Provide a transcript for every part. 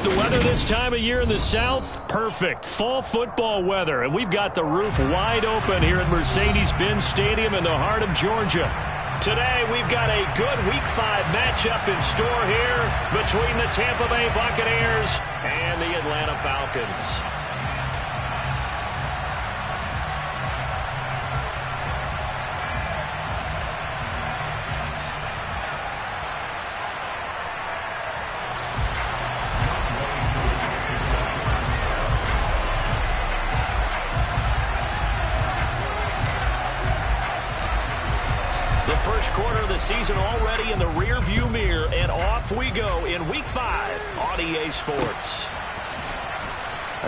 The weather this time of year in the South, perfect. Fall football weather, and we've got the roof wide open here at Mercedes-Benz Stadium in the heart of Georgia. Today, we've got a good Week 5 matchup in store here between the Tampa Bay Buccaneers and the Atlanta Falcons. Quarter of the season already in the rear-view mirror, and off we go in Week 5 on EA Sports.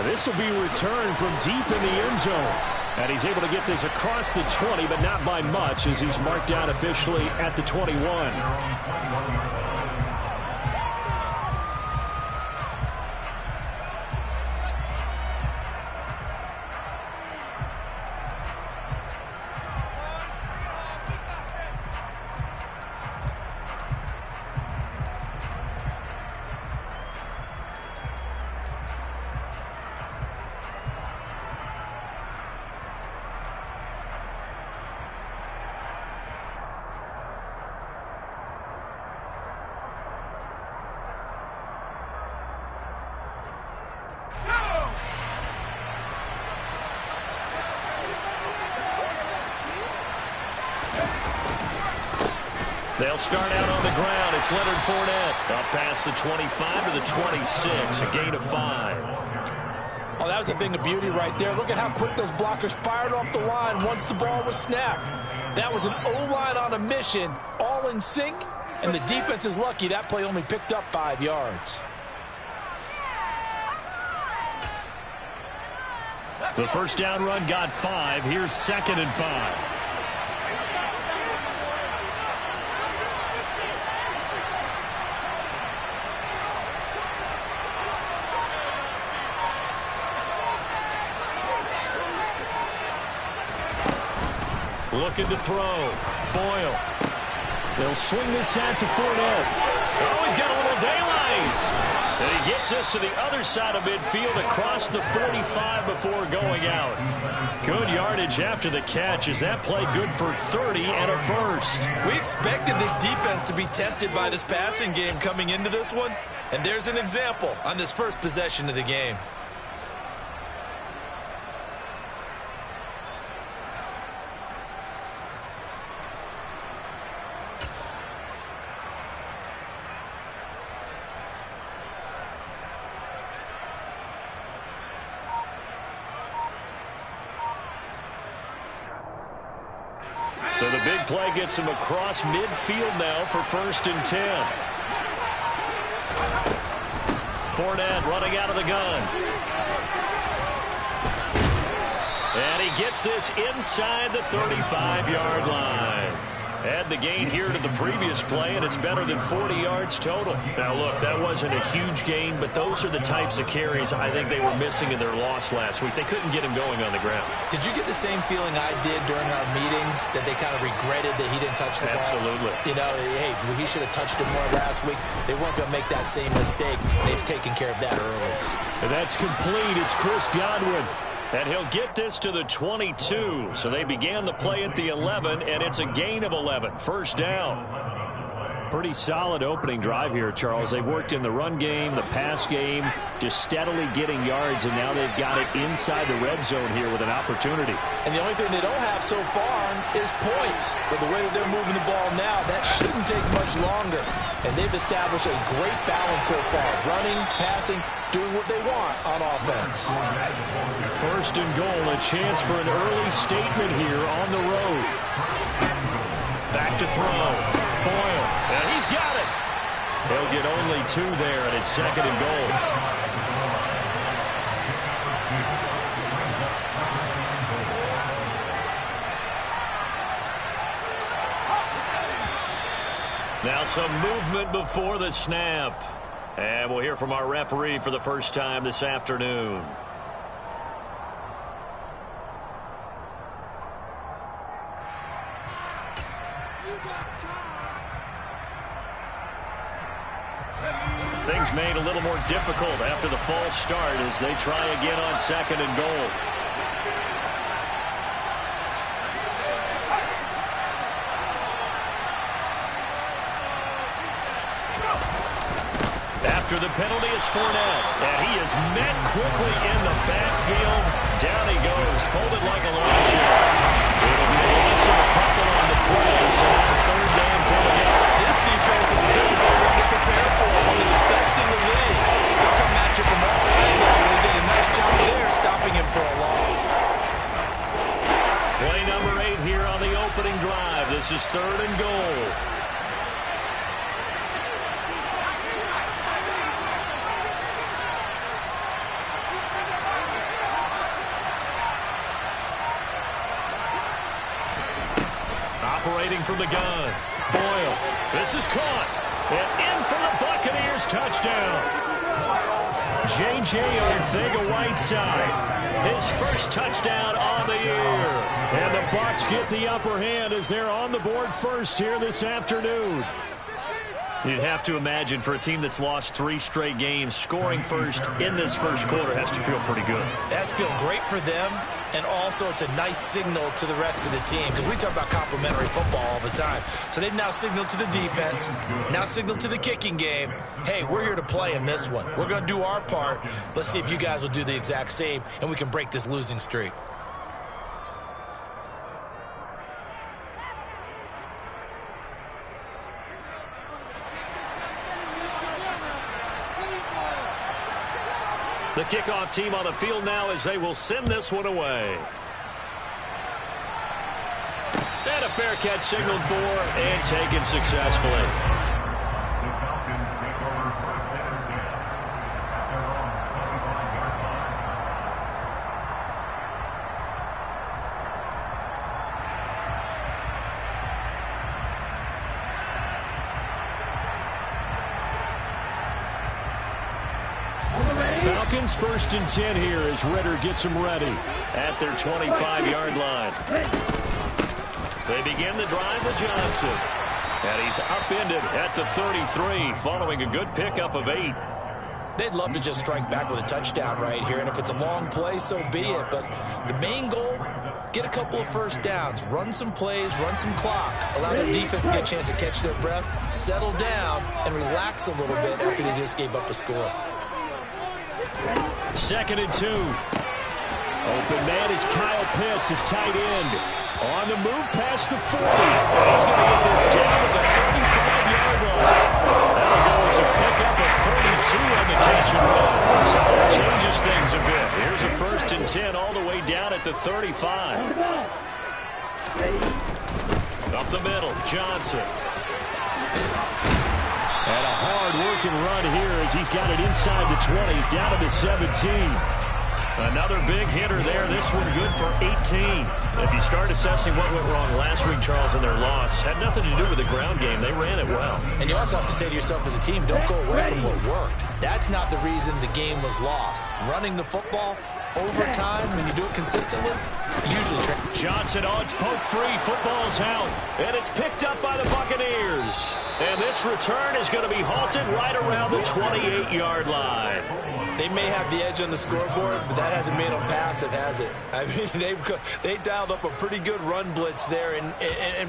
This will be returned from deep in the end zone. And he's able to get this across the 20, but not by much, as he's marked down officially at the 21. They'll start out on the ground. It's Leonard Fournette. Up past the 25 to the 26. A gain of 5. Oh, that was a thing of beauty right there. Look at how quick those blockers fired off the line once the ball was snapped. That was an O-line on a mission, all in sync, and the defense is lucky that play only picked up 5 yards. The first down run got 5. Here's 2nd and 5. Looking to throw. Boyle. They'll swing this out to Fournette. Oh, he's got a little daylight. And he gets us to the other side of midfield across the 45 before going out. Good yardage after the catch. Is that play good for 30 and a first? We expected this defense to be tested by this passing game coming into this one. And there's an example on this first possession of the game. So the big play gets him across midfield now for 1st and 10. Fournette running out of the gun. And he gets this inside the 35-yard line. Add the gain here to the previous play, and it's better than 40 yards total. Now, look, that wasn't a huge gain, but those are the types of carries I think they were missing in their loss last week. They couldn't get him going on the ground. Did you get the same feeling I did during our meetings, that they kind of regretted that he didn't touch the ball? Absolutely. You know, hey, he should have touched it more last week. They weren't going to make that same mistake. They've taken care of that early. And that's complete. It's Chris Godwin. And he'll get this to the 22. So they began the play at the 11, and it's a gain of 11. First down. Pretty solid opening drive here, Charles. They've worked in the run game, the pass game, just steadily getting yards, and now they've got it inside the red zone here with an opportunity. And the only thing they don't have so far is points. But the way that they're moving the ball now, that shouldn't take much longer. And they've established a great balance so far. Running, passing, doing what they want on offense. 1st and goal, a chance for an early statement here on the road. Back to throw. Boyle, and he's got it. He'll get only 2 there, and it's 2nd and goal. Now some movement before the snap. And we'll hear from our referee for the first time this afternoon. Things made a little more difficult after the false start as they try again on 2nd and goal. After the penalty, it's Fournette, and he is met quickly in the backfield. Down he goes, folded like a lawn chair. It'll be a loss of a couple on the play, so now 3rd down coming up. This defense is a difficult one to prepare for, one of the best in the league. They'll come at you from all angles, and they did a nice job there stopping him for a loss. Play number 8 here on the opening drive. This is 3rd and goal. Operating from the gun. Boyle. This is caught. And in for the Buccaneers touchdown. J.J. Arcega-Whiteside. His first touchdown on the year. And the Bucs get the upper hand as they're on the board first here this afternoon. You'd have to imagine for a team that's lost 3 straight games, scoring first in this first quarter has to feel pretty good. That's feel great for them, and also it's a nice signal to the rest of the team because we talk about complimentary football all the time. So they've now signaled to the defense, now signaled to the kicking game, hey, we're here to play in this one. We're going to do our part. Let's see if you guys will do the exact same, and we can break this losing streak. The kickoff team on the field now as they will send this one away. And a fair catch signaled for and taken successfully. Falcons 1st and 10 here as Ritter gets them ready at their 25-yard line. They begin the drive with Johnson. And he's upended at the 33 following a good pickup of 8. They'd love to just strike back with a touchdown right here, and if it's a long play, so be it. But the main goal, get a couple of first downs, run some plays, run some clock, allow their defense to get a chance to catch their breath, settle down, and relax a little bit after they just gave up a score. 2nd and 2. Open man is Kyle Pitts, his tight end. On the move past the 40. He's going to get this down to the 35-yard line. That'll go as a pickup of 32 on the catch and run. So that changes things a bit. Here's a 1st and 10 all the way down at the 35. Up the middle, Johnson. And a hard-working run here as he's got it inside the 20, down to the 17. Another big hitter there. This one good for 18. If you start assessing what went wrong last week, Charles, in their loss, had nothing to do with the ground game. They ran it well. And you also have to say to yourself as a team, don't go away from what worked. That's not the reason the game was lost. Running the football over time, when you do it consistently, usually Johnson odds poke free. Football's out. And it's picked up by the Buccaneers. And this return is going to be halted right around the 28-yard line. They may have the edge on the scoreboard, but that hasn't made them passive, has it? I mean, they dialed up a pretty good run blitz there. And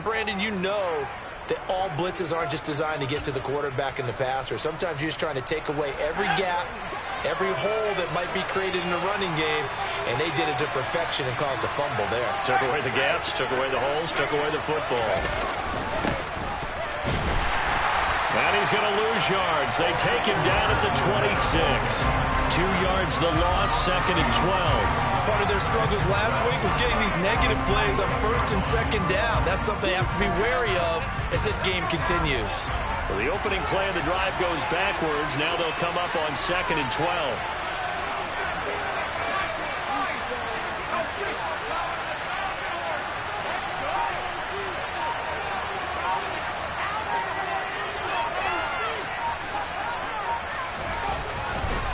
Brandon, you know that all blitzes aren't just designed to get to the quarterback in the passer. Sometimes you're just trying to take away every gap, every hole that might be created in the running game, and they did it to perfection and caused a fumble there. Took away the gaps, took away the holes, took away the football. And he's going to lose yards. They take him down at the 26. 2 yards the loss, 2nd and 12. Part of their struggles last week was getting these negative plays on 1st and 2nd down. That's something they have to be wary of as this game continues. So the opening play of the drive goes backwards. Now they'll come up on 2nd and 12.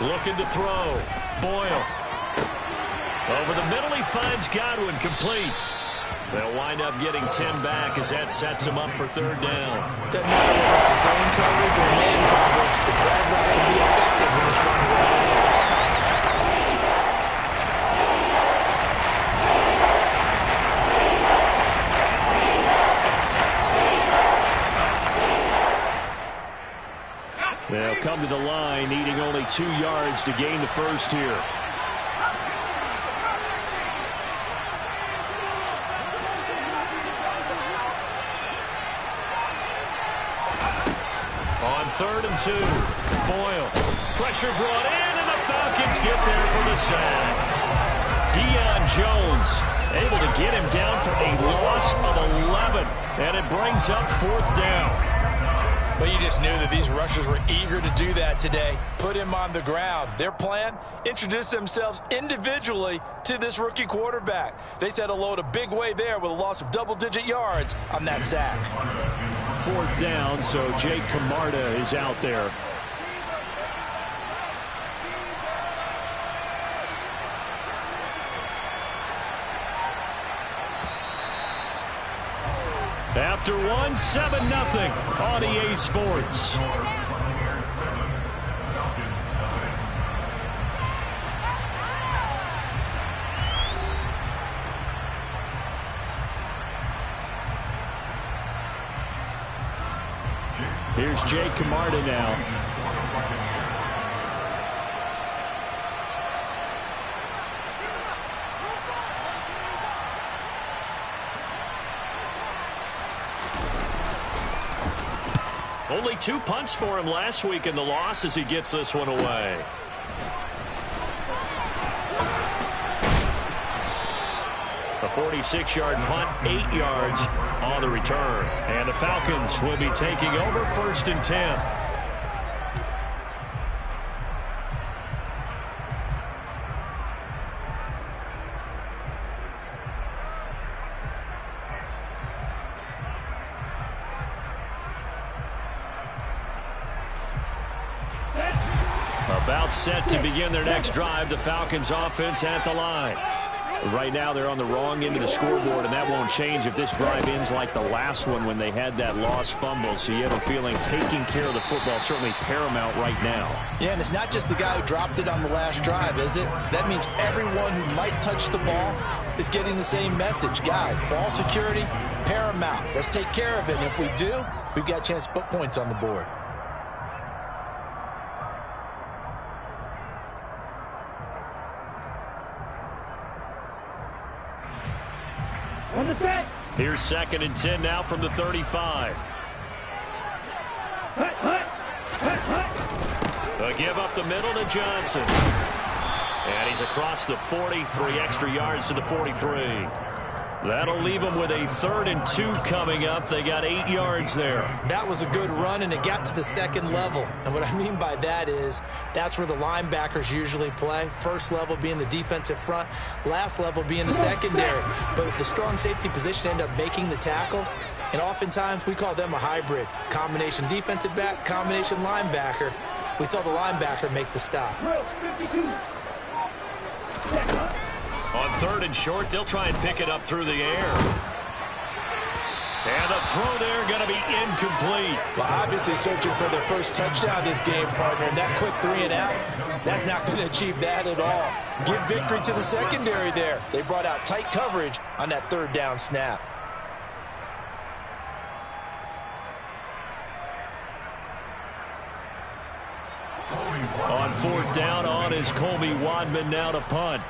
Looking to throw. Boyle. Over the middle, he finds Godwin complete. They'll wind up getting 10 back as that sets them up for third down. Doesn't matter whether it's zone coverage or man coverage. The drag route can be effective when it's run well. They'll come to the line, needing only 2 yards to gain the first here. On 3rd and 2, Boyle. Pressure brought in, and the Falcons get there for the sack. Deion Jones able to get him down for a loss of 11, and it brings up 4th down. But you just knew that these rushers were eager to do that today. Put him on the ground. Their plan, introduce themselves individually to this rookie quarterback. They set a load a big way there with a loss of double-digit yards on that sack. 4th down, so Jake Camarda is out there. After 1, 7-0 on EA Sports. Here's Jake Camarda now. Only 2 punts for him last week in the loss as he gets this one away. A 46-yard punt, 8 yards on the return. And the Falcons will be taking over 1st and 10. About set to begin their next drive. The Falcons offense at the line. Right now they're on the wrong end of the scoreboard, and that won't change if this drive ends like the last one when they had that lost fumble. So you have a feeling taking care of the football certainly paramount right now. Yeah, and it's not just the guy who dropped it on the last drive, is it? That means everyone who might touch the ball is getting the same message. Guys, ball security, paramount. Let's take care of it. And if we do, we've got a chance to put points on the board. Here's 2nd and 10 now from the 35. A give up the middle to Johnson. And he's across the 40, 3 extra yards to the 43. That'll leave them with a 3rd and 2 coming up. They got 8 yards there. That was a good run, and it got to the 2nd level. And what I mean by that is that's where the linebackers usually play. First level being the defensive front, last level being the secondary. But the strong safety position ended up making the tackle. And oftentimes we call them a hybrid. Combination defensive back, combination linebacker. We saw the linebacker make the stop. On 3rd and short, they'll try and pick it up through the air. And the throw there going to be incomplete. Well, obviously searching for their first touchdown this game, partner. And that quick 3 and out, that's not going to achieve that at all. Give victory to the secondary there. They brought out tight coverage on that 3rd down snap. On 4th down, on is Colby Wadman now to punt.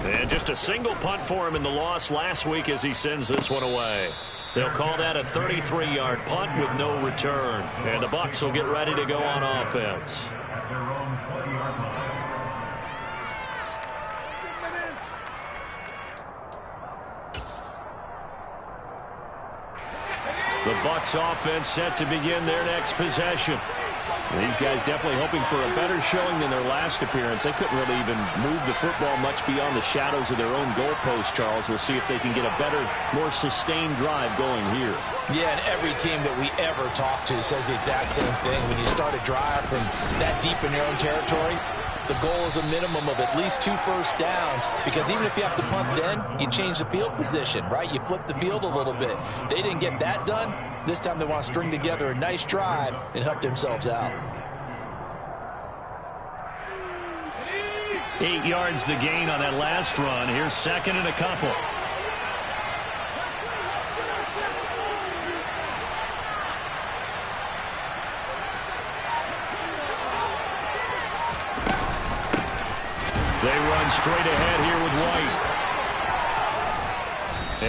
And just a single punt for him in the loss last week as he sends this one away. They'll call that a 33-yard punt with no return. And the Bucs will get ready to go on offense. The Bucs offense set to begin their next possession. These guys definitely hoping for a better showing than their last appearance. They couldn't really even move the football much beyond the shadows of their own goalpost, Charles. We'll see if they can get a better, more sustained drive going here. Yeah, and every team that we ever talk to says the exact same thing. When you start a drive from that deep in your own territory, the goal is a minimum of at least 2 first downs, because even if you have to punt then, you change the field position, right? You flip the field a little bit. They didn't get that done. This time they want to string together a nice drive and help themselves out. 8 yards the gain on that last run. Here's second and a couple. They run straight ahead here with White.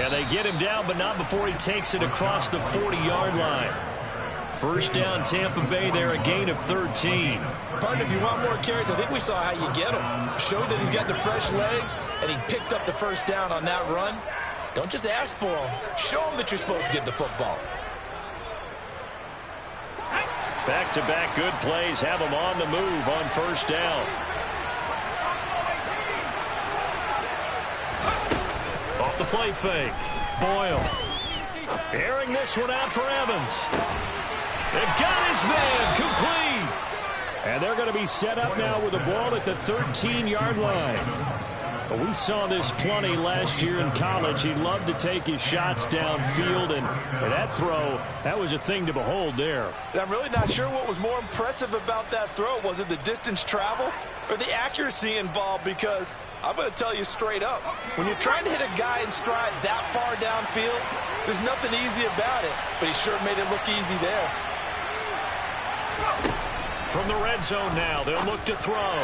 And they get him down, but not before he takes it across the 40-yard line. First down, Tampa Bay there, a gain of 13. Partner, if you want more carries, I think we saw how you get him. Showed that he's got the fresh legs, and he picked up the first down on that run. Don't just ask for him. Show him that you're supposed to get the football. Back-to-back good plays have him on the move on first down. Off the play fake. Boyle. Airing this one out for Evans. They've got his man complete. And they're going to be set up now with the ball at the 13-yard line. We saw this plenty last year in college. He loved to take his shots downfield, and that throw, that was a thing to behold there. And I'm really not sure what was more impressive about that throw. Was it the distance travel or the accuracy involved? Because I'm going to tell you straight up, when you're trying to hit a guy in stride that far downfield, there's nothing easy about it. But he sure made it look easy there. From the red zone now, they'll look to throw.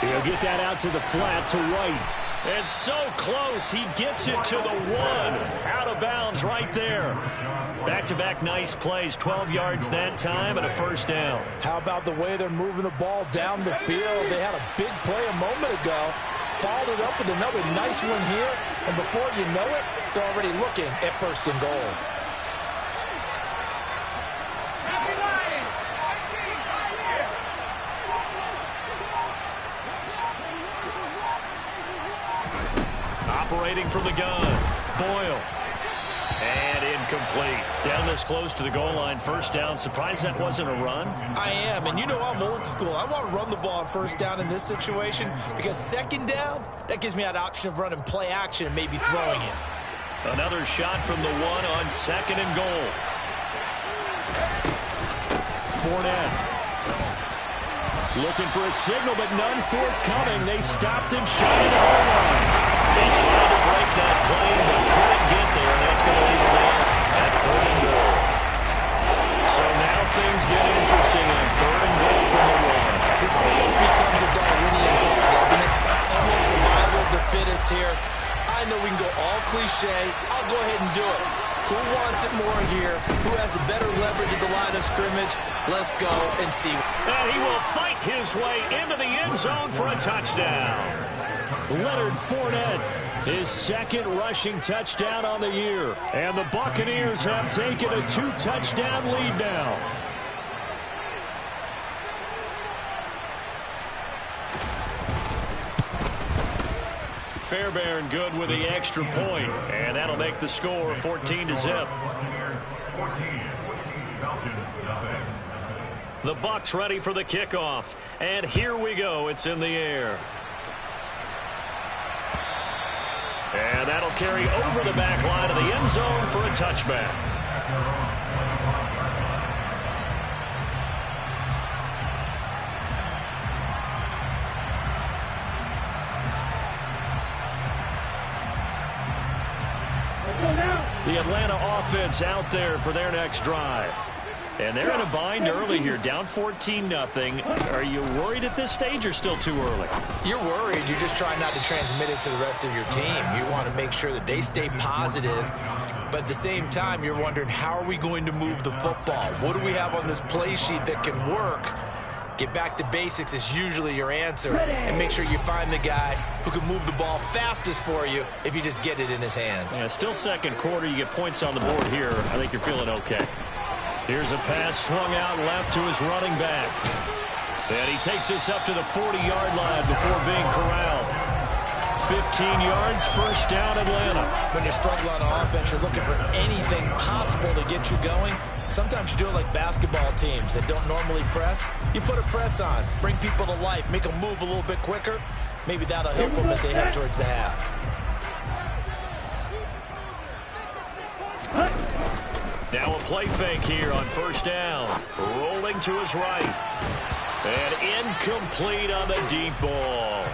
He'll get that out to the flat to White. And so close, he gets it to the 1. Out of bounds right there. Back-to-back nice plays, 12 yards that time and a first down. How about the way they're moving the ball down the field? They had a big play a moment ago. Followed it up with another nice one here. And before you know it, they're already looking at first and goal. Operating from the gun, Boyle. And incomplete. Down this close to the goal line, first down. Surprised that wasn't a run? I am, and you know I'm old school. I want to run the ball on first down in this situation because second down, that gives me that option of running play action and maybe throwing it. Another shot from the 1 on second and goal. Fournette. Looking for a signal, but none forthcoming. They stopped him shy of the goal line. They tried to break that play, but couldn't get there, and that's going to leave him there at third and goal. So now things get interesting on third and goal from the 1. This almost becomes a Darwinian call, doesn't it? Almost survival of the fittest here. I know we can go all cliche. I'll go ahead and do it. Who wants it more here? Who has a better leverage at the line of scrimmage? Let's go and see. And he will fight his way into the end zone for a touchdown. Leonard Fournette, his second rushing touchdown on the year. And the Buccaneers have taken a 2-touchdown lead now. Fairbairn good with the extra point, and that'll make the score 14-0. The Bucs ready for the kickoff, and here we go. It's in the air. And that'll carry over the back line of the end zone for a touchback. The Atlanta offense out there for their next drive. And they're in a bind early here, down 14-0. Are you worried at this stage or still too early? You're worried. You're just trying not to transmit it to the rest of your team. You want to make sure that they stay positive. But at the same time, you're wondering, how are we going to move the football? What do we have on this play sheet that can work? Get back to basics is usually your answer. And make sure you find the guy who can move the ball fastest for you if you just get it in his hands. Yeah, still second quarter. You get points on the board here. I think you're feeling okay. Here's a pass swung out left to his running back. And he takes this up to the 40-yard line before being corralled. 15 yards, first down, Atlanta. When you're struggling on offense, you're looking for anything possible to get you going. Sometimes you do it like basketball teams that don't normally press. You put a press on, bring people to life, make them move a little bit quicker. Maybe that'll help them as they head towards the half. Now a play fake here on first down. Rolling to his right. And incomplete on the deep ball.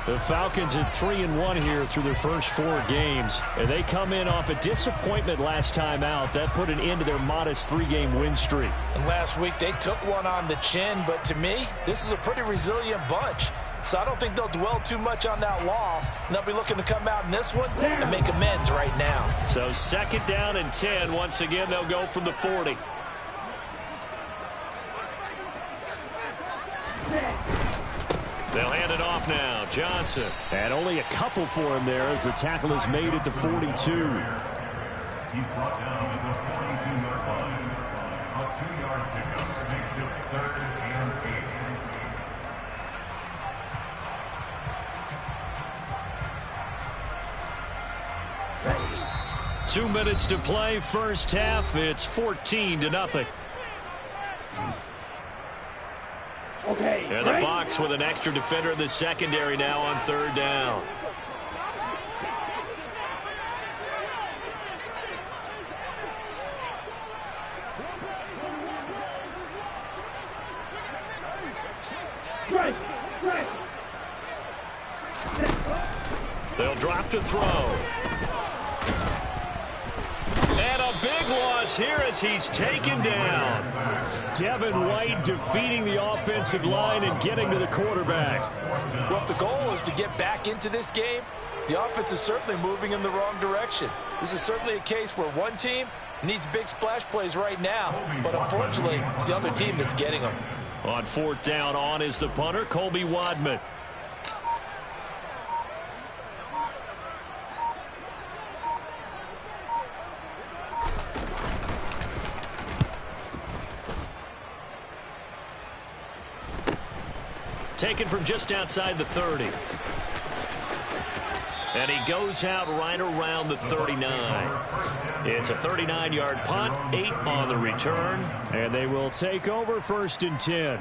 The Falcons at 3-1 here through their first 4 games. And they come in off a disappointment last time out. That put an end to their modest 3-game win streak. And last week they took one on the chin, but to me, this is a pretty resilient bunch. So I don't think they'll dwell too much on that loss. And they'll be looking to come out in this one and make amends right now. So second down and 10. Once again, they'll go from the 40. They'll hand it off now. Johnson. And only a couple for him there as the tackle is made at the 42. He's brought down at the 42-yard line. A 2-yard pickup makes it 3rd and 8. 2 minutes to play, first half. It's 14-0. And the Bucs with an extra defender in the secondary now on third down. They'll drop to throw. And a big loss here as he's taken down. Devin White defeating the offensive line and getting to the quarterback. Well, if the goal is to get back into this game, the offense is certainly moving in the wrong direction. This is certainly a case where one team needs big splash plays right now, but unfortunately, it's the other team that's getting them. On fourth down, on is the punter, Colby Wadman. Taken from just outside the 30. And he goes out right around the 39. It's a 39-yard punt, 8 on the return. And they will take over first and 10.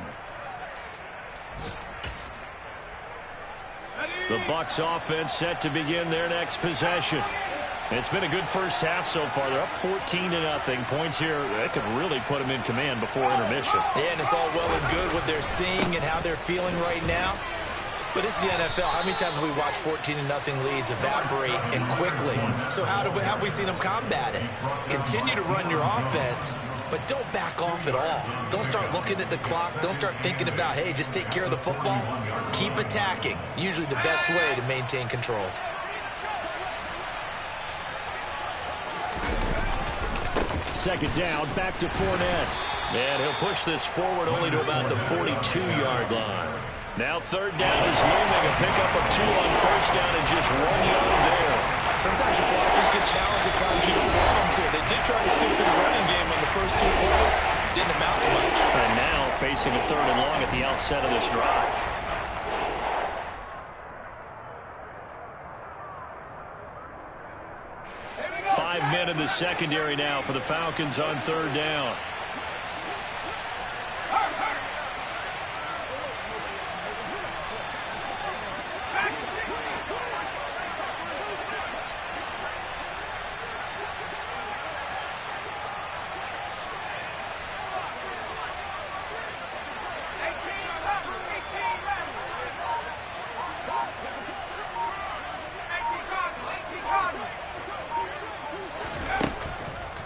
The Bucs offense set to begin their next possession. It's been a good first half so far. They're up 14-0. Points here that could really put them in command before intermission. Yeah, and it's all well and good what they're seeing and how they're feeling right now. But this is the NFL. How many times have we watched 14-0 leads evaporate and quickly? So have we seen them combat it? Continue to run your offense, but don't back off at all. Don't start looking at the clock. Don't start thinking about, hey, just take care of the football. Keep attacking. Usually the best way to maintain control. Second down, back to Fournette. And he'll push this forward only to about the 42-yard line. Now third down is looming. A pickup of 2 on first down and just 1 yard there. Sometimes your philosophies get challenged at times you don't want them to. They did try to stick to the running game on the first 2 plays. Didn't amount to much. And now facing a third and long at the outset of this drive. Five men in the secondary now for the Falcons on third down.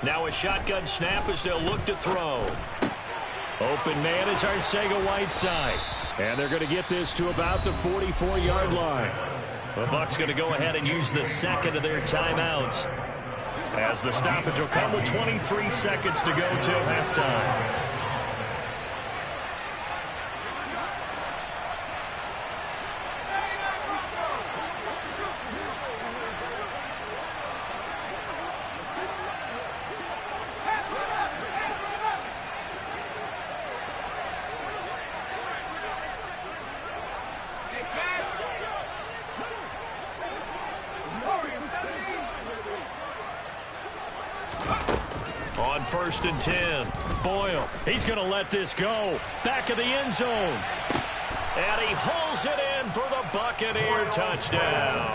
Now a shotgun snap as they'll look to throw. Open man is Arcega-Whiteside. And they're going to get this to about the 44-yard line. The Bucs going to go ahead and use the second of their timeouts, as the stoppage will come with 23 seconds to go till halftime. 1st and 10. Boyle, he's going to let this go. Back of the end zone. And he hauls it in for the Buccaneer touchdown.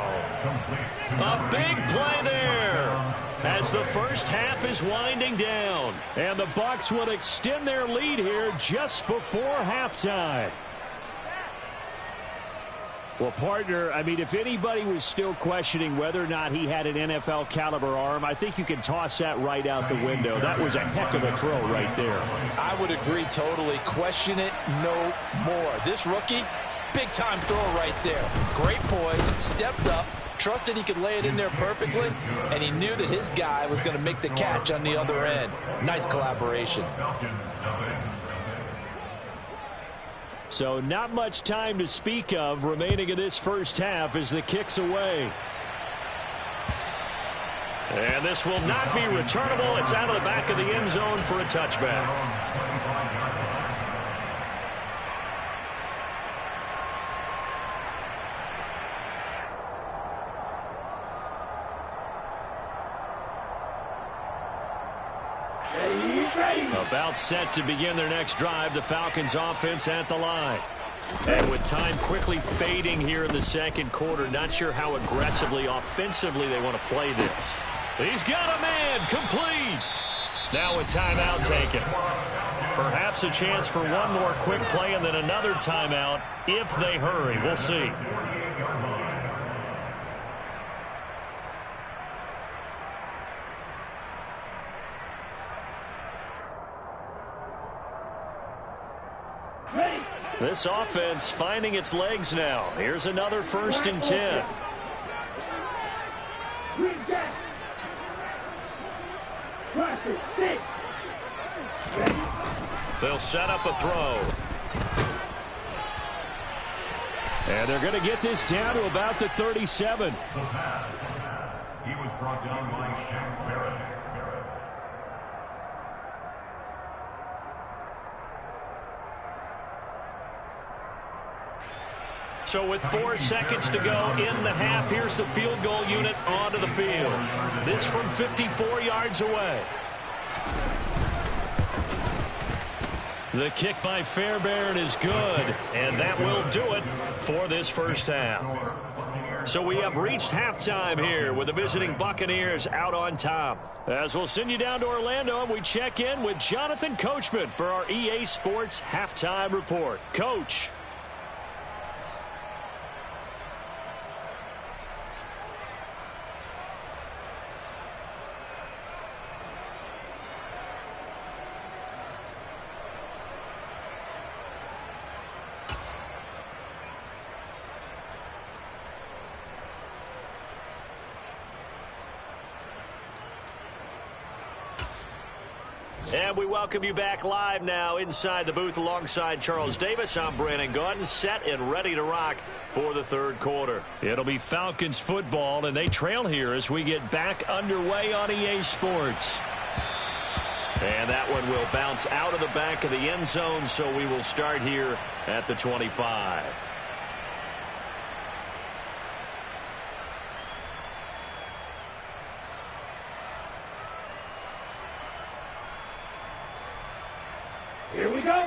A big play there as the first half is winding down. And the Bucs would extend their lead here just before halftime. Well, partner, I mean, if anybody was still questioning whether or not he had an NFL caliber arm, I think you can toss that right out the window. That was a heck of a throw right there. I would agree totally. Question it no more. This rookie, big-time throw right there. Great poise, stepped up, trusted he could lay it in there perfectly, and he knew that his guy was going to make the catch on the other end. Nice collaboration. So not much time to speak of remaining in this first half as the kick's away. And this will not be returnable. It's out of the back of the end zone for a touchback. About set to begin their next drive, the Falcons offense at the line. And with time quickly fading here in the second quarter, not sure how aggressively, offensively they want to play this. He's got a man, complete. Now a timeout taken. Perhaps a chance for one more quick play and then another timeout if they hurry. We'll see. This offense finding its legs now. Here's another 1st and 10. They'll set up a throw. And they're going to get this down to about the 37. The pass. He was brought down by Shaq Barrett. So with 4 seconds to go in the half, here's the field goal unit onto the field. This from 54 yards away. The kick by Fairbairn is good, and that will do it for this first half. So we have reached halftime here with the visiting Buccaneers out on top. As we'll send you down to Orlando, and we check in with Jonathan Coachman for our EA Sports Halftime Report. Coach. And we welcome you back live now inside the booth alongside Charles Davis. I'm Brandon Gaudin, set and ready to rock for the third quarter. It'll be Falcons football, and they trail here as we get back underway on EA Sports. And that one will bounce out of the back of the end zone, so we will start here at the 25.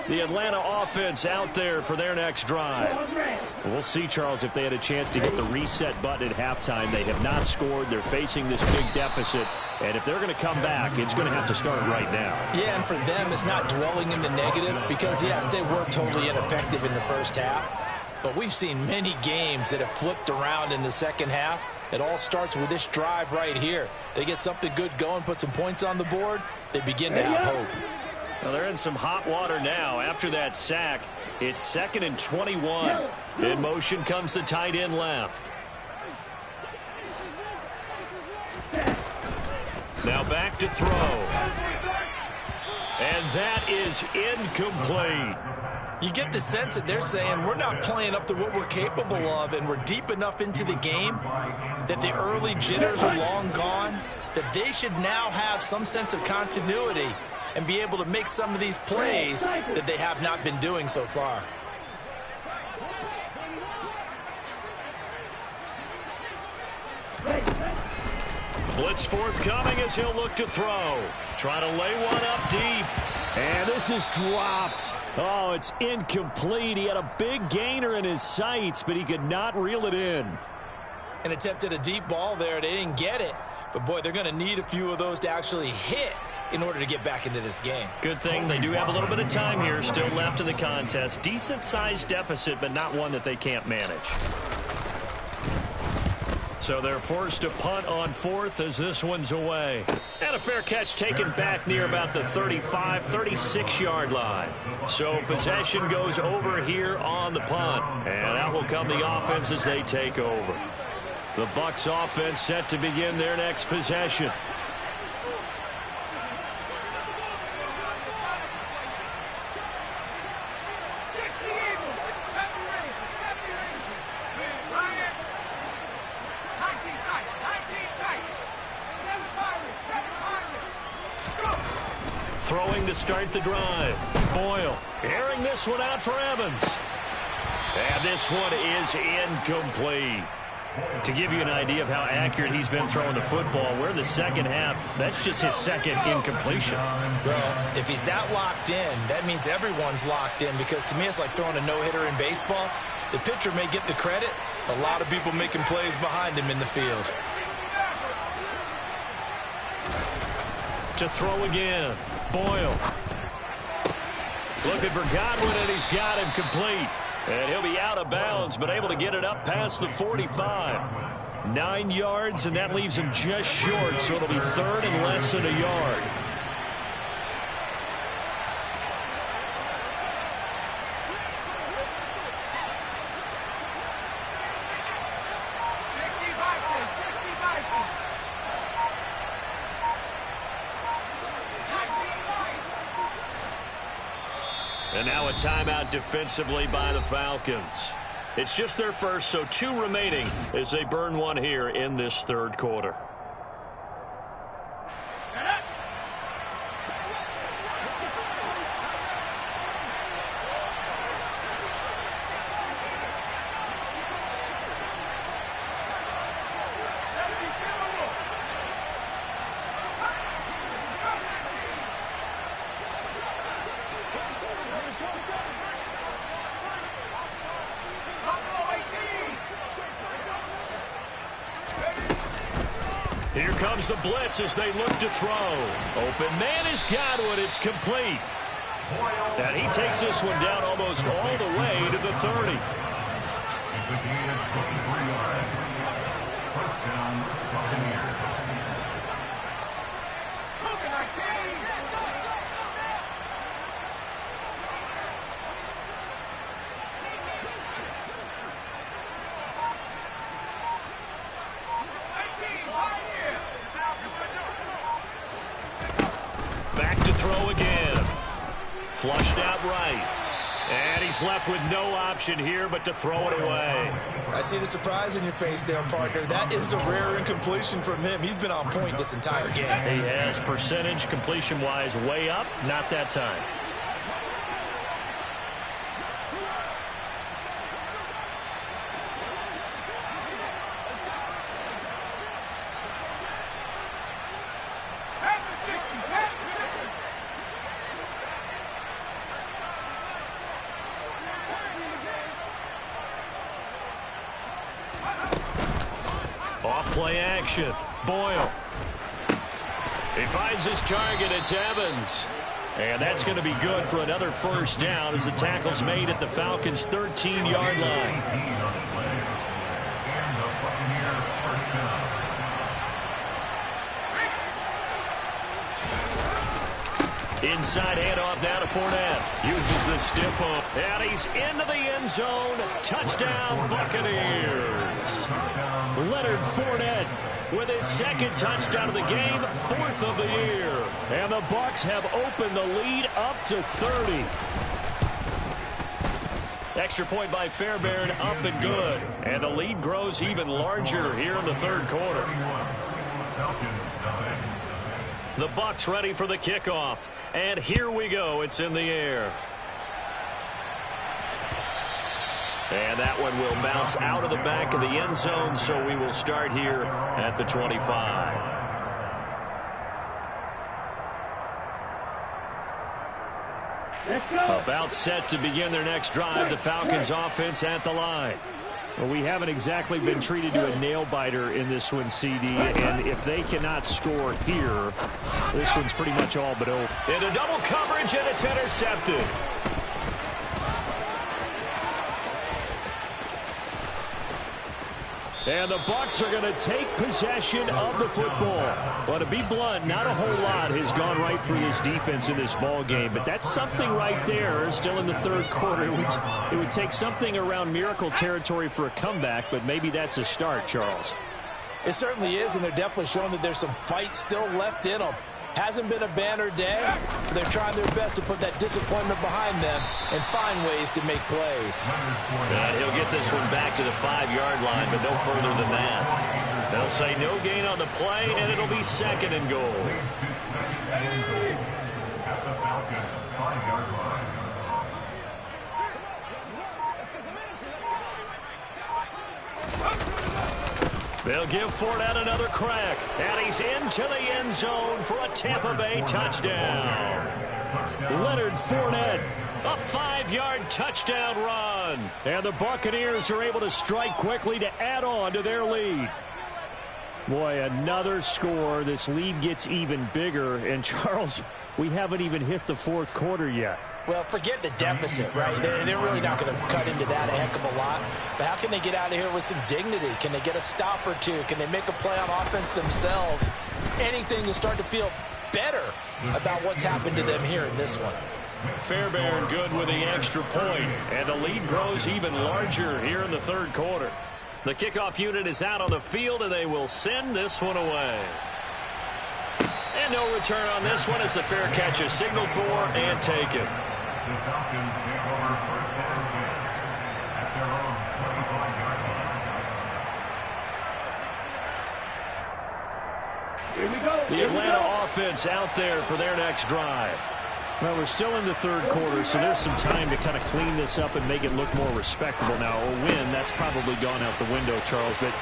The Atlanta offense out there for their next drive. We'll see, Charles, if they had a chance to hit the reset button at halftime. They have not scored. They're facing this big deficit. And if they're going to come back, it's going to have to start right now. Yeah, and for them, it's not dwelling in the negative because, yes, they were totally ineffective in the first half. But we've seen many games that have flipped around in the second half. It all starts with this drive right here. They get something good going, put some points on the board, they begin to have hope. Well, they're in some hot water now. After that sack, it's 2nd and 21. In motion comes the tight end left. Now back to throw. And that is incomplete. You get the sense that they're saying we're not playing up to what we're capable of, and we're deep enough into the game that the early jitters are long gone, that they should now have some sense of continuity and be able to make some of these plays that they have not been doing so far. Blitz forthcoming as he'll look to throw. Trying to lay one up deep. And this is dropped. Oh, it's incomplete. He had a big gainer in his sights, but he could not reel it in. And attempted a deep ball there. They didn't get it. But, boy, they're going to need a few of those to actually hit in order to get back into this game. Good thing they do have a little bit of time here still left in the contest. Decent-sized deficit, but not one that they can't manage. So they're forced to punt on fourth as this one's away. And a fair catch taken back near about the 35, 36-yard line. So possession goes over here on the punt. And out will come the offense as they take over. The Bucs offense set to begin their next possession. Throwing to start the drive. Boyle airing this one out for Evans. And this one is incomplete. To give you an idea of how accurate he's been throwing the football, we're in the second half. That's just his second incompletion. Well, if he's that locked in, that means everyone's locked in, because to me it's like throwing a no-hitter in baseball. The pitcher may get the credit, a lot of people making plays behind him in the field. To throw again. Boyle. Looking for Godwin, and he's got him complete. And he'll be out of bounds, but able to get it up past the 45. 9 yards, and that leaves him just short, so it'll be third and less than a yard. And now a timeout defensively by the Falcons. It's just their first, so 2 remaining as they burn one here in this third quarter. Here comes the blitz as they look to throw. Open man is Godwin. It's complete. And he takes this one down almost all the way to the 30. It's a gain of 23 yards. First down, Buccaneers. Throw again. Flushed out right. And he's left with no option here but to throw it away. I see the surprise in your face there, partner. That is a rare incompletion from him. He's been on point this entire game. He has percentage completion-wise way up. Not that time. Off-play action. Boyle. He finds his target. It's Evans. And that's going to be good for another first down as the tackle's made at the Falcons' 13-yard line. Inside handoff now to Fournette. Uses the stiff arm. And he's into the end zone. Touchdown, Buccaneers. Leonard Fournette with his second touchdown of the game, 4th of the year. And the Bucs have opened the lead up to 30. Extra point by Fairbairn, up and good. And the lead grows even larger here in the third quarter. The Bucs ready for the kickoff. And here we go. It's in the air. And that one will bounce out of the back of the end zone, so we will start here at the 25. About set to begin their next drive, the Falcons offense at the line. Well, we haven't exactly been treated to a nail-biter in this one, CD, and if they cannot score here, this one's pretty much all but over. Into double coverage, and it's intercepted. And the Bucs are going to take possession of the football. But to be blunt, not a whole lot has gone right for this defense in this ball game. But that's something right there. Still in the third quarter. It would take something around miracle territory for a comeback, but maybe that's a start, Charles. It certainly is, and they're definitely showing that there's some fight still left in them. Hasn't been a banner day, but they're trying their best to put that disappointment behind them and find ways to make plays. He'll get this one back to the 5-yard line, but no further than that. They'll say no gain on the play, and it'll be second and goal. At the Falcons' 5-yard line. They'll give Fournette another crack, and he's into the end zone for a Tampa Bay touchdown. Leonard Fournette, a 5-yard touchdown run. And the Buccaneers are able to strike quickly to add on to their lead. Boy, another score. This lead gets even bigger. And, Charles, we haven't even hit the fourth quarter yet. Well, forget the deficit, right? They're really not going to cut into that a heck of a lot. But how can they get out of here with some dignity? Can they get a stop or two? Can they make a play on offense themselves? Anything to start to feel better about what's happened to them here in this one. Fairbairn good with the extra point, and the lead grows even larger here in the third quarter. The kickoff unit is out on the field, and they will send this one away. And no return on this one as the fair catch is signaled for and taken. The Falcons take over first and 10 at their own 25-yard line. Here we go. The Atlanta offense out there for their next drive. Well, we're still in the third quarter, so there's some time to kind of clean this up and make it look more respectable now. A win, that's probably gone out the window, Charles, but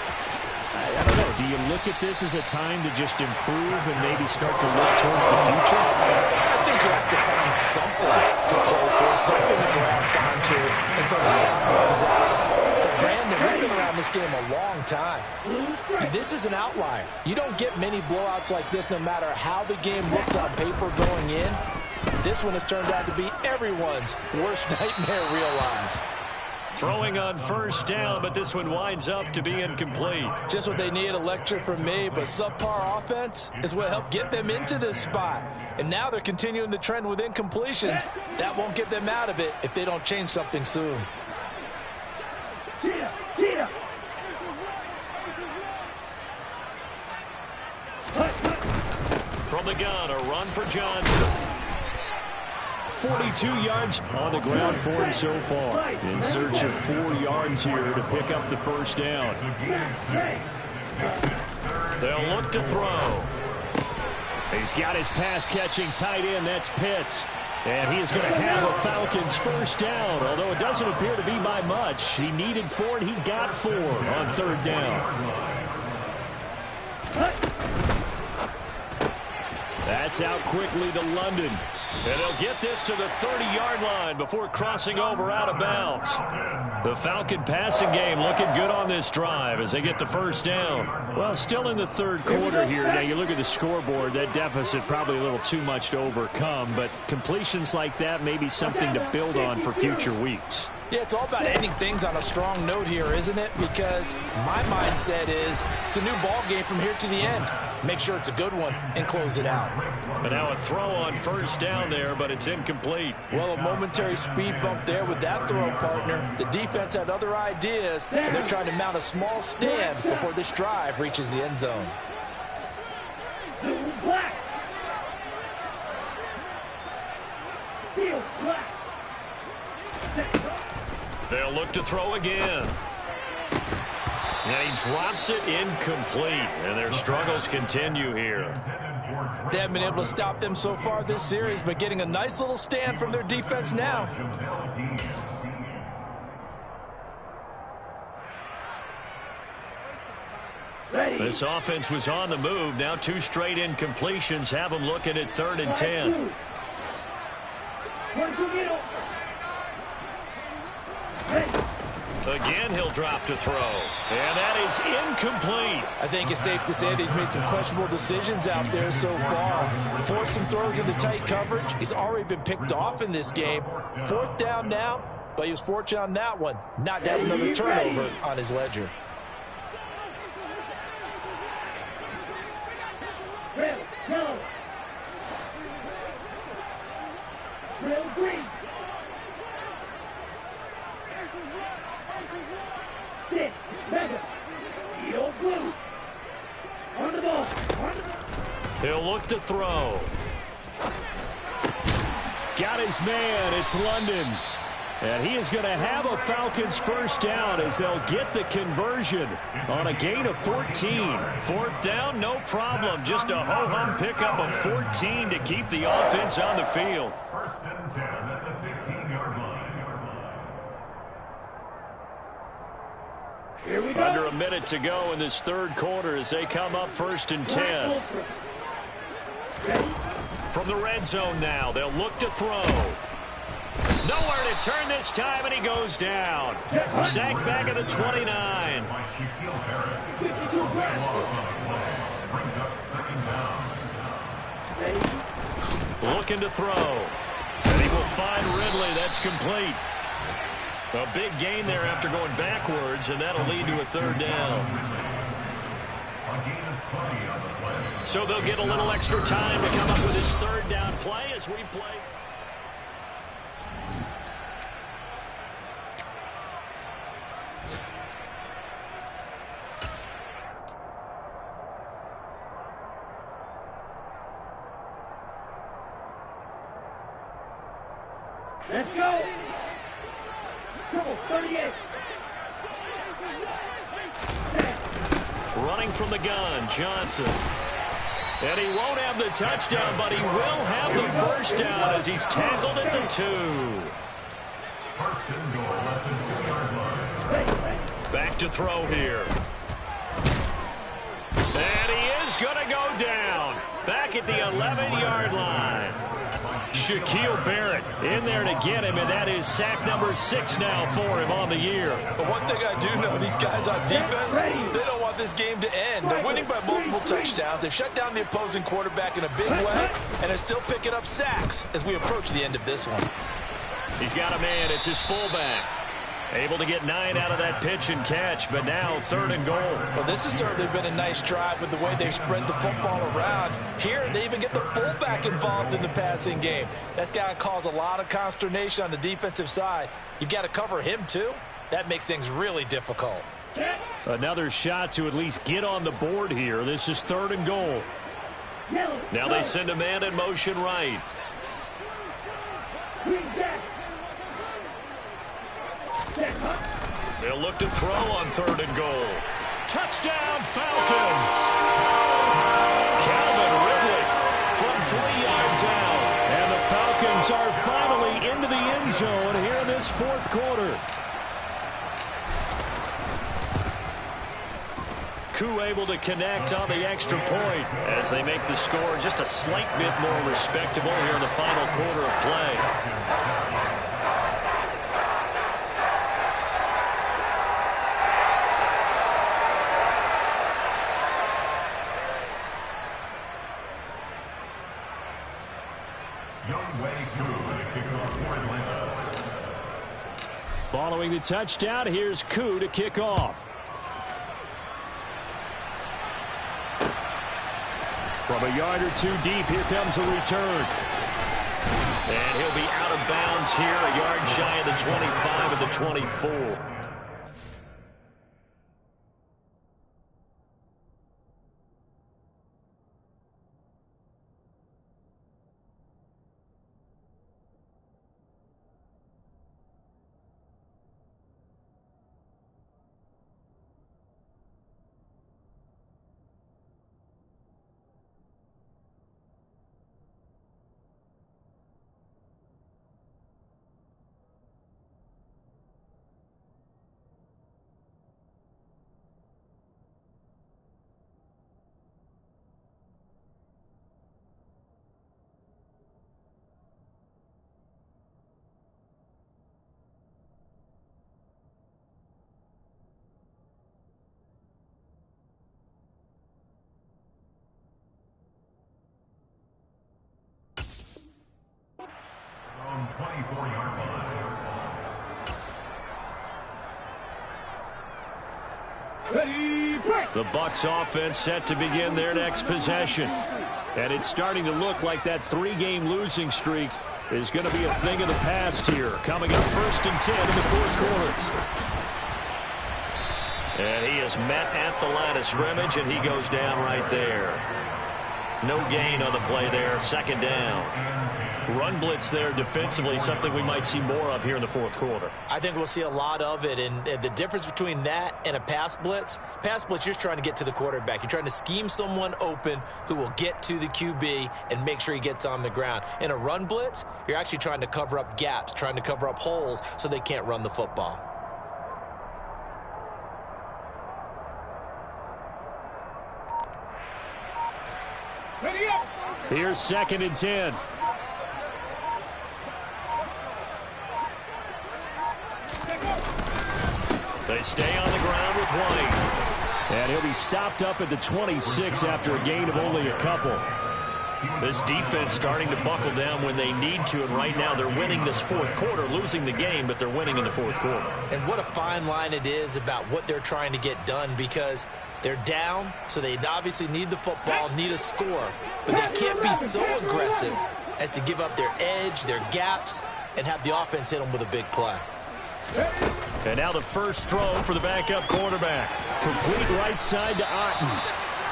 I don't know. Do you look at this as a time to just improve and maybe start to look towards the future? I think you have to find something to play for, something to grasp onto until the clock runs out. But Brandon, we've been around this game a long time. This is an outlier. You don't get many blowouts like this no matter how the game looks on paper going in. This one has turned out to be everyone's worst nightmare realized. Throwing on first down, but this one winds up to be incomplete. Just what they need, a lecture from me, but subpar offense is what helped get them into this spot. And now they're continuing the trend with incompletions. That won't get them out of it if they don't change something soon. From the gun, a run for Johnson. 42 yards on the ground for him so far. In search of 4 yards here to pick up the first down. They'll look to throw. He's got his pass-catching tight end. That's Pitts. And he is going to have a Falcons first down, although it doesn't appear to be by much. He needed 4, and he got 4 on third down. That's out quickly to London. And he'll get this to the 30-yard line before crossing over out of bounds. The Falcon passing game looking good on this drive as they get the first down. Well, still in the third quarter here. Now, you look at the scoreboard, that deficit probably a little too much to overcome, but completions like that may be something to build on for future weeks. Yeah, it's all about ending things on a strong note here, isn't it? Because my mindset is it's a new ball game from here to the end. Make sure it's a good one and close it out. And now a throw on first down there, but it's incomplete. Well, a momentary speed bump there with that throw, partner. The defense had other ideas, and they're trying to mount a small stand before this drive reaches the end zone. They'll look to throw again. And he drops it incomplete. And their struggles continue here. They haven't been able to stop them so far this series, but getting a nice little stand from their defense now. This offense was on the move. Now 2 straight incompletions have them looking at 3rd and 10. Again, he'll drop to throw. And that is incomplete. I think it's safe to say that he's made some questionable decisions out there so far. Forced some throws into tight coverage. He's already been picked off in this game. 4th down now, but he was fortunate on that one. Not to have another turnover on his ledger. Green. Six, mega. Yellow blue. On the ball. He'll look to throw. Got his man. It's London. And he is going to have a Falcons first down as they'll get the conversion on a gain of 14. 4th down, no problem. Just a ho-hum pickup of 14 to keep the offense on the field. 1st and 10 at the 15-yard line. Here we go. Under a minute to go in this 3rd quarter as they come up 1st and 10. From the red zone now, they'll look to throw. Nowhere to turn this time, and he goes down. Sacked back at the 29. By Shaquille Barrett. Brings up 2nd down. Looking to throw. And he will find Ridley. That's complete. A big gain there after going backwards, and that'll lead to a 3rd down. A gain of 20 on the play. So they'll get a little extra time to come up with his 3rd down play as we play. Let's go. Triple 38. Running from the gun, Johnson. And he won't have the touchdown, but he will have the first down as he's tackled at the 2. 1st and goal at the 2-yard line. Back to throw here. And he is going to go down. Back at the 11-yard line. Shaquille Barrett in there to get him, and that is sack number 6 now for him on the year. But one thing I do know, these guys on defense, they don't want this game to end. They're winning by multiple touchdowns. They've shut down the opposing quarterback in a big way, and they're still picking up sacks as we approach the end of this one. He's got a man. It's his fullback. Able to get 9 out of that pitch and catch, but now 3rd and goal. Well, this has certainly been a nice drive with the way they've spread the football around. Here, they even get the fullback involved in the passing game. That's got to cause a lot of consternation on the defensive side. You've got to cover him, too. That makes things really difficult. Another shot to at least get on the board here. This is 3rd and goal. Now they send a man in motion right. They'll look to throw on 3rd and goal. Touchdown, Falcons! Calvin Ridley from 3 yards out. And the Falcons are finally into the end zone here in this 4th quarter. Koo able to connect on the extra point as they make the score just a slight bit more respectable here in the final quarter of play. Following the touchdown, here's Koo to kick off. From a yard or 2 deep, here comes a return. And he'll be out of bounds here, a yard shy of the 25 of the 24. Ready, break. The Bucs offense set to begin their next possession. And it's starting to look like that 3-game losing streak is going to be a thing of the past here. Coming up 1st and 10 in the 4th quarter. And he is met at the line of scrimmage, and he goes down right there. No gain on the play there. 2nd down. Run blitz there defensively, something we might see more of here in the 4th quarter. I think we'll see a lot of it, and the difference between that and a pass blitz, you're just trying to get to the quarterback. You're trying to scheme someone open who will get to the QB and make sure he gets on the ground. In a run blitz, you're actually trying to cover up gaps, trying to cover up holes so they can't run the football. Ready up. Here's 2nd and 10. They stay on the ground with White. And he'll be stopped up at the 26 after a gain of only a couple. This defense starting to buckle down when they need to, and right now they're winning this 4th quarter, losing the game, but they're winning in the 4th quarter. And what a fine line it is about what they're trying to get done, because they're down, so they obviously need the football, need a score, but they can't be so aggressive as to give up their edge, their gaps, and have the offense hit them with a big play. And now the first throw for the backup quarterback. Complete right side to Otten.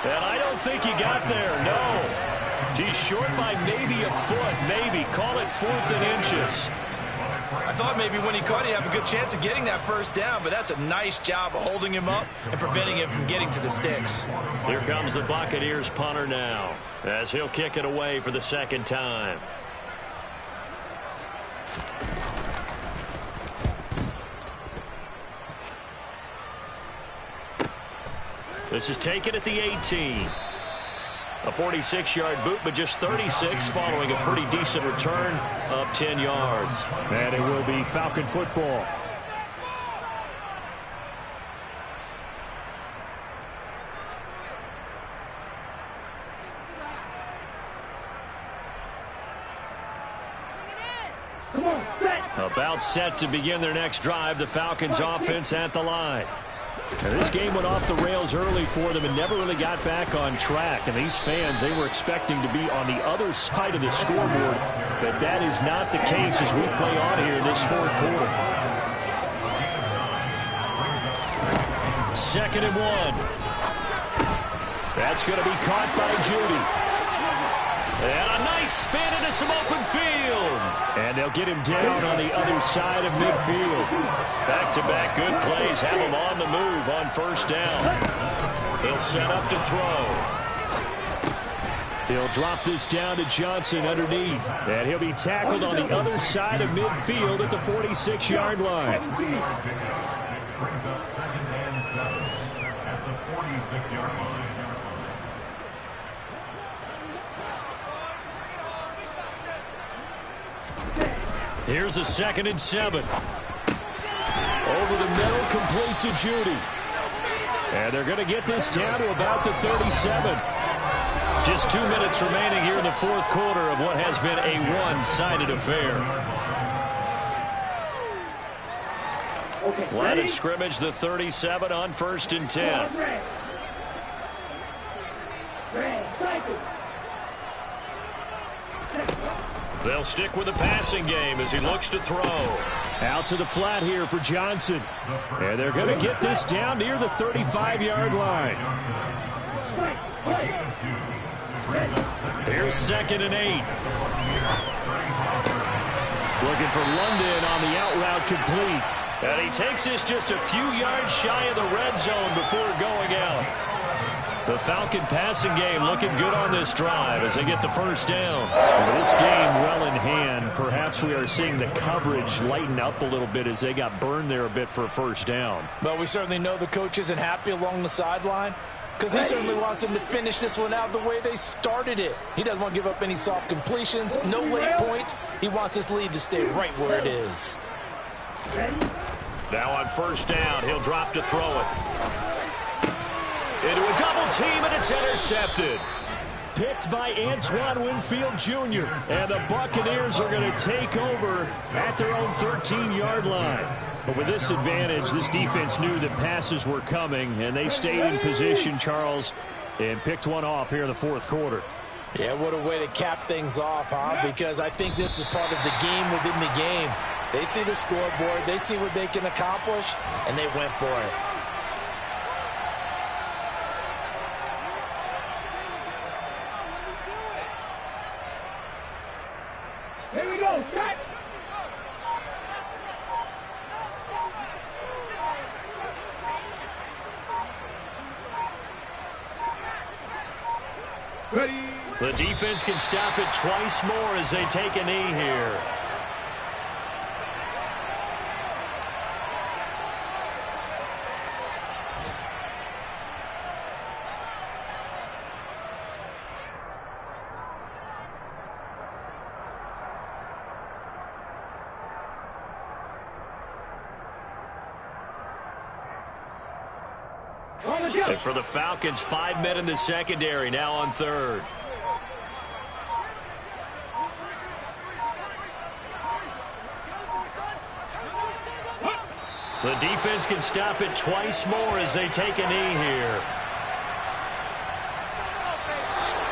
And I don't think he got there, no. He's short by maybe a foot, maybe. Call it 4th and inches. I thought maybe when he caught it, he'd have a good chance of getting that first down, but that's a nice job of holding him up and preventing him from getting to the sticks. Here comes the Buccaneers punter now, as he'll kick it away for the 2nd time. This is taken at the 18. A 46-yard boot, but just 36 following a pretty decent return of 10 yards. And it will be Falcon football. Come on, set. About set to begin their next drive. The Falcons offense at the line. Now, this game went off the rails early for them and never really got back on track. And these fans, they were expecting to be on the other side of the scoreboard. But that is not the case as we play on here in this 4th quarter. 2nd and 1. That's going to be caught by Judy. And a nice spin into some open field. And they'll get him down on the other side of midfield. Back-to-back good plays have him on the move on 1st down. He'll set up to throw. He'll drop this down to Johnson underneath. And he'll be tackled on the other side of midfield at the 46-yard line. Brings up 2nd and 7 at the 46-yard line. Here's a 2nd and 7. Over the middle, complete to Judy. And they're going to get this down to about the 37. Just 2 minutes remaining here in the 4th quarter of what has been a one-sided affair. Okay, Line ready? of scrimmage, the 37 on 1st and 10. Red. Red, cycle. They'll stick with the passing game as he looks to throw. Out to the flat here for Johnson. And they're going to get this down near the 35-yard line. Here's 2nd and 8. Looking for London on the out route complete. And he takes this just a few yards shy of the red zone before going out. The Falcon passing game looking good on this drive as they get the 1st down. With this game well in hand, perhaps we are seeing the coverage lighten up a little bit as they got burned there a bit for a 1st down. But we certainly know the coach isn't happy along the sideline because he certainly wants them to finish this one out the way they started it. He doesn't want to give up any soft completions, no late points. He wants this lead to stay right where it is. Now on 1st down, he'll drop to throw it. Into a double team, and it's intercepted. Picked by Antoine Winfield Jr. And the Buccaneers are going to take over at their own 13-yard line. But with this advantage, this defense knew that passes were coming, and they stayed in position, Charles, and picked one off here in the fourth quarter. Yeah, what a way to cap things off, huh? Because I think this is part of the game within the game. They see the scoreboard, they see what they can accomplish, and they went for it. Here we go, set! Ready? The defense can stop it twice more as they take a knee here. And for the Falcons, 5 men in the secondary, now on third. The defense can stop it twice more as they take a knee here.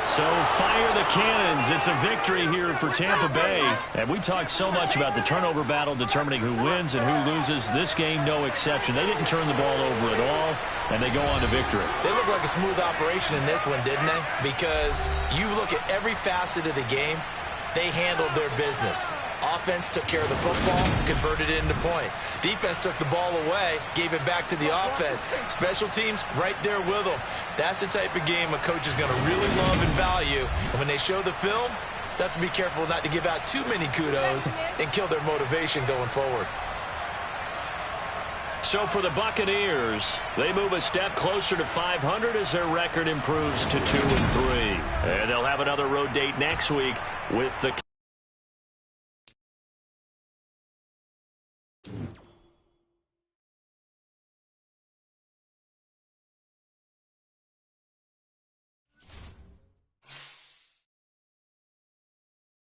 So fire the cannons. It's a victory here for Tampa Bay. And we talked so much about the turnover battle determining who wins and who loses. This game, no exception. They didn't turn the ball over at all, and they go on to victory. They look like a smooth operation in this one, didn't they? Because you look at every facet of the game, they handled their business. Offense took care of the football, converted it into points. Defense took the ball away, gave it back to the offense. Special teams right there with them. That's the type of game a coach is going to really love and value. And when they show the film, they have to be careful not to give out too many kudos and kill their motivation going forward. So for the Buccaneers, they move a step closer to 500 as their record improves to 2-3. And they'll have another road date next week with the